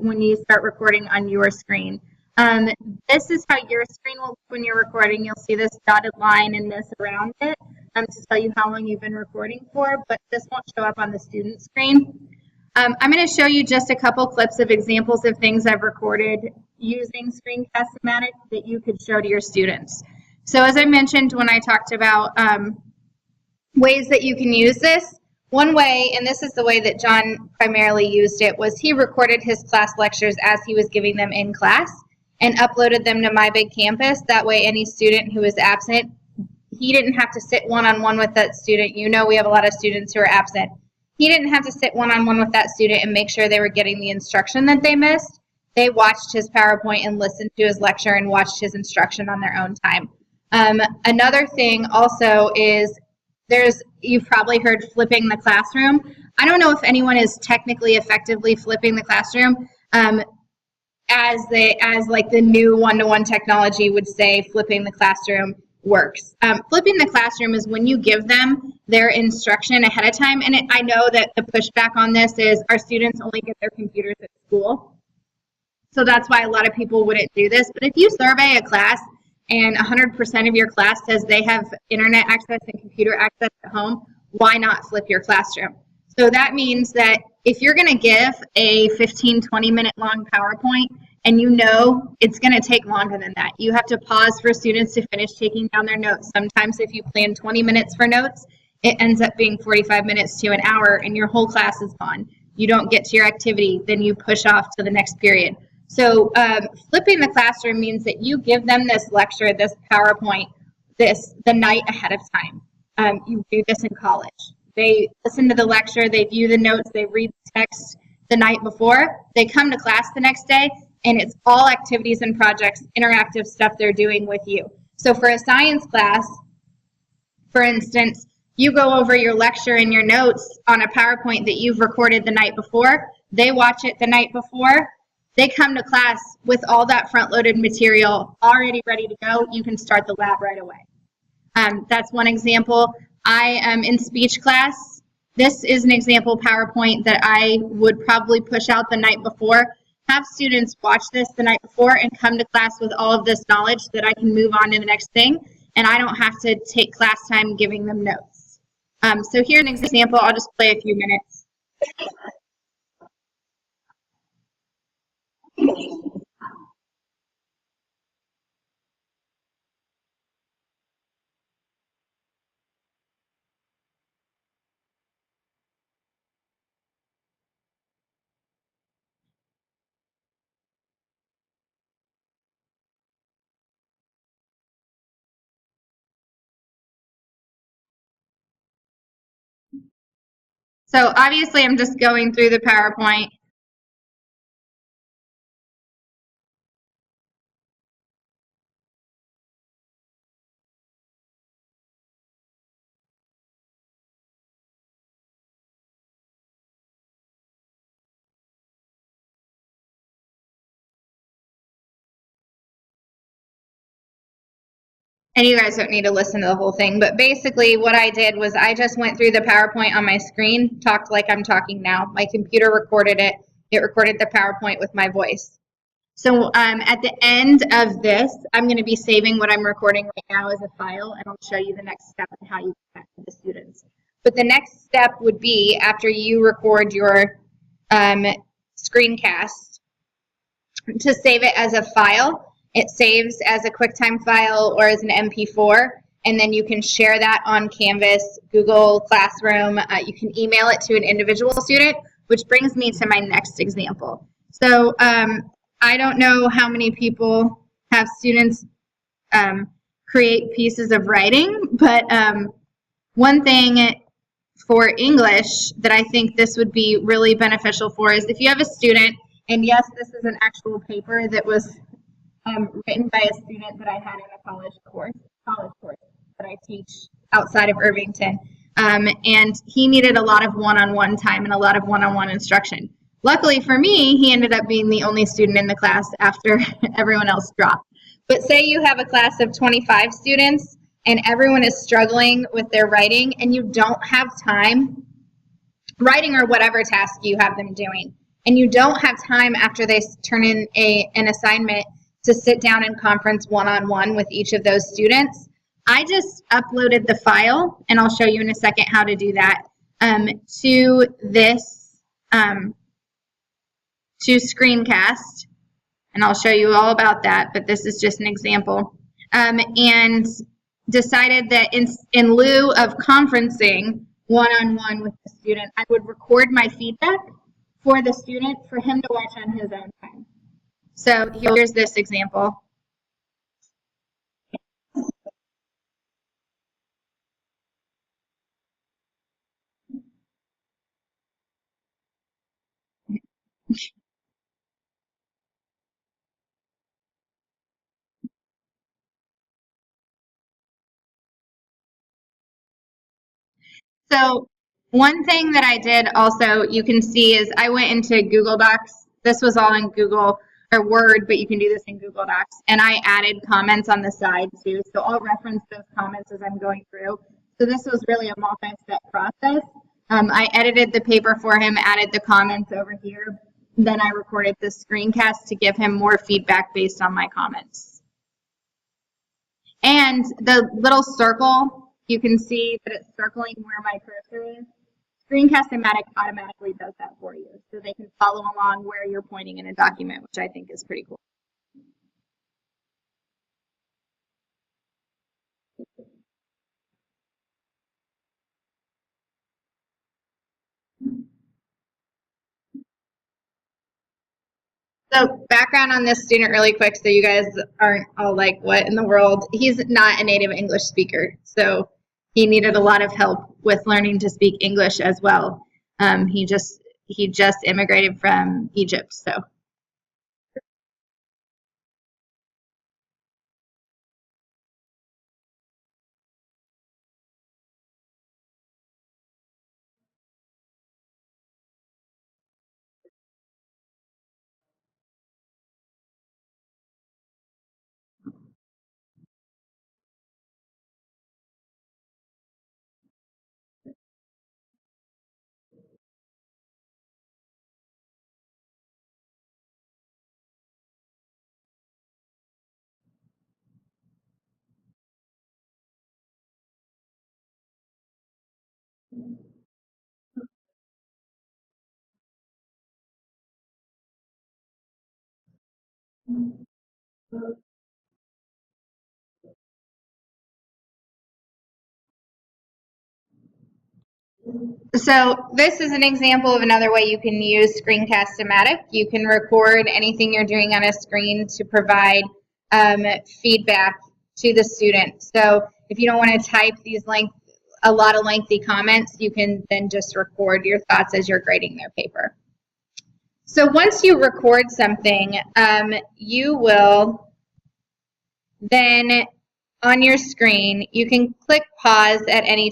when you start recording on your screen. This is how your screen will look when you're recording. You'll see this dotted line and this around it to tell you how long you've been recording for, but this won't show up on the student screen. I'm going to show you just a couple clips of examples of things I've recorded using screencastomatic that you could show to your students. So as I mentioned when I talked about ways that you can use this, one way, and this is the way that John primarily used it, was he recorded his class lectures as he was giving them in class and uploaded them to My Big Campus. That way any student who is absent, he didn't have to sit one-on-one with that student. You know, we have a lot of students who are absent. He didn't have to sit one-on-one with that student and make sure they were getting the instruction that they missed. They watched his PowerPoint and listened to his lecture and watched his instruction on their own time. Another thing also is you've probably heard flipping the classroom. I don't know if anyone is technically effectively flipping the classroom as like the new one-to-one technology would say flipping the classroom works. Flipping the classroom is when you give them their instruction ahead of time, and I know that the pushback on this is our students only get their computers at school. So that's why a lot of people wouldn't do this. But if you survey a class and 100% of your class says they have internet access and computer access at home, why not flip your classroom? So that means that if you're going to give a 15, 20-minute long PowerPoint and you know it's going to take longer than that, you have to pause for students to finish taking down their notes. Sometimes if you plan 20 minutes for notes, it ends up being 45 minutes to an hour and your whole class is gone. You don't get to your activity, then you push off to the next period. So flipping the classroom means that you give them this lecture, this PowerPoint, the night ahead of time. You do this in college. They listen to the lecture, they view the notes, they read the text the night before. They come to class the next day, and it's all activities and projects, interactive stuff they're doing with you. So for a science class, for instance, you go over your lecture and your notes on a PowerPoint that you've recorded the night before. They watch it the night before. They come to class with all that front-loaded material already ready to go. You can start the lab right away. That's one example. I am in speech class. This is an example PowerPoint that I would probably push out the night before. Have students watch this the night before and come to class with all of this knowledge that I can move on to the next thing, and I don't have to take class time giving them notes. So here's an example. I'll just play a few minutes. So obviously I'm just going through the PowerPoint. And you guys don't need to listen to the whole thing, but basically what I did was I just went through the PowerPoint on my screen, talked like I'm talking now. My computer recorded it. It recorded the PowerPoint with my voice. So at the end of this, I'm going to be saving what I'm recording right now as a file, and I'll show you the next step and how you get back to the students. But the next step would be after you record your screencast to save it as a file. It saves as a QuickTime file or as an MP4, and then you can share that on Canvas, Google Classroom. You can email it to an individual student, which brings me to my next example. So I don't know how many people have students create pieces of writing, but one thing for English that I think this would be really beneficial for is if you have a student, and yes, this is an actual paper that was written by a student that I had in a college course that I teach outside of Irvington. And he needed a lot of one-on-one time and a lot of one-on-one instruction. Luckily for me, he ended up being the only student in the class after everyone else dropped. But say you have a class of 25 students and everyone is struggling with their writing and you don't have time, writing or whatever task you have them doing, and you don't have time after they turn in an assignment to sit down and conference one-on-one with each of those students, I just uploaded the file, and I'll show you in a second how to do that, to this, to Screencast, and I'll show you all about that, but this is just an example, and decided that in lieu of conferencing one-on-one with the student, I would record my feedback for the student for him to watch on his own time. So here's this example. So one thing that I did also, you can see, is I went into Google Docs. This was all in Google or Word, but you can do this in Google Docs. And I added comments on the side too. So I'll reference those comments as I'm going through. So this was really a multi-step process. I edited the paper for him, added the comments over here. Then I recorded the screencast to give him more feedback based on my comments. And the little circle, you can see that it's circling where my cursor is. Screencastomatic automatically does that for you, so they can follow along where you're pointing in a document, which I think is pretty cool. So background on this student really quick, so you guys aren't all like, what in the world? He's not a native English speaker, so he needed a lot of help with learning to speak English as well. He just immigrated from Egypt, so. So this is an example of another way you can use screencastomatic. You can record anything you're doing on a screen to provide feedback to the student. So if you don't want to type a lot of lengthy comments, you can then just record your thoughts as you're grading their paper. So once you record something, you will then on your screen, you can click pause at any